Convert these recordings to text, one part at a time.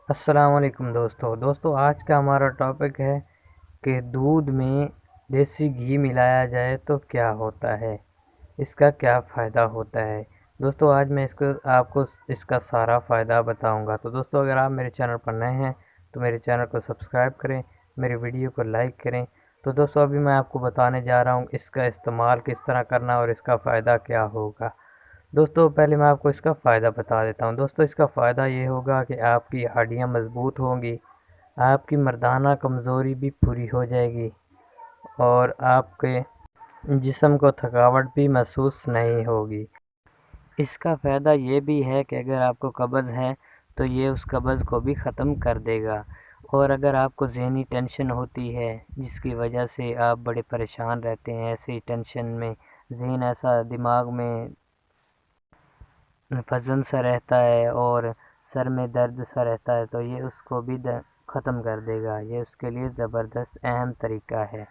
السلام علیکم دوستو آج کا ہمارا ٹاپک ہے کہ دودھ میں دیسی گھی ملایا جائے تو کیا ہوتا ہے، اس کا کیا فائدہ ہوتا ہے۔ دوستو آج میں آپ کو اس کا سارا فائدہ بتاؤں گا۔ تو دوستو اگر آپ میرے چینل پر نئے ہیں تو میرے چینل کو سبسکرائب کریں، میری ویڈیو کو لائک کریں۔ تو دوستو ابھی میں آپ کو بتانے جا رہا ہوں اس کا استعمال کس طرح کرنا اور اس کا فائدہ کیا ہوگا۔ دوستو پہلے میں آپ کو اس کا فائدہ بتا دیتا ہوں۔ دوستو اس کا فائدہ یہ ہوگا کہ آپ کی ہڈیاں مضبوط ہوں گی، آپ کی مردانہ کمزوری بھی پوری ہو جائے گی اور آپ کے جسم کو تھکاوٹ بھی محسوس نہیں ہوگی۔ اس کا فائدہ یہ بھی ہے کہ اگر آپ کو قبض ہے تو یہ اس قبض کو بھی ختم کر دے گا، اور اگر آپ کو ذہنی ٹینشن ہوتی ہے جس کی وجہ سے آپ بڑے پریشان رہتے ہیں، ایسے ٹینشن میں ذہن ایسا دماغ میں وزن سا رہتا ہے اور سر میں درد سا رہتا ہے، تو یہ اس کو بھی ختم کر دے گا۔ یہ اس کے لیے زبردست اہم طریقہ ہے۔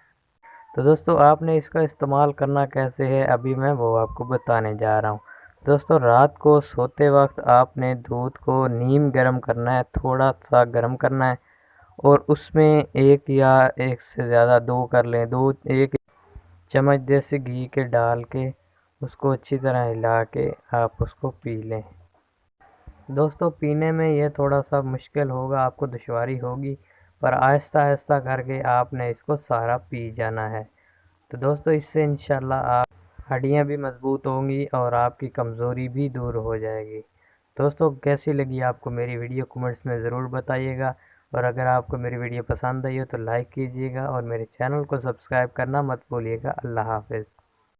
تو دوستو آپ نے اس کا استعمال کرنا کیسے ہے، ابھی میں وہ آپ کو بتانے جا رہا ہوں۔ دوستو رات کو سوتے وقت آپ نے دودھ کو نیم گرم کرنا ہے، تھوڑا سا گرم کرنا ہے، اور اس میں ایک یا ایک سے زیادہ دو کر لیں، ایک چمچ دیسی گھی کے ڈال کے اس کو اچھی طرح ہلا کے آپ اس کو پی لیں۔ دوستو پینے میں یہ تھوڑا سا مشکل ہوگا، آپ کو دشواری ہوگی، پر آہستہ آہستہ کر کے آپ نے اس کو سارا پی جانا ہے۔ تو دوستو اس سے انشاءاللہ آپ ہڈیاں بھی مضبوط ہوں گی اور آپ کی کمزوری بھی دور ہو جائے گی۔ دوستو کیسی لگی آپ کو میری ویڈیو، کمنٹس میں ضرور بتائیے گا، اور اگر آپ کو میری ویڈیو پسند آئی ہو تو لائک کیجیے گا اور میرے چینل کو سبسکرائب کرنا مت بھولیے گا۔ اللہ حافظ۔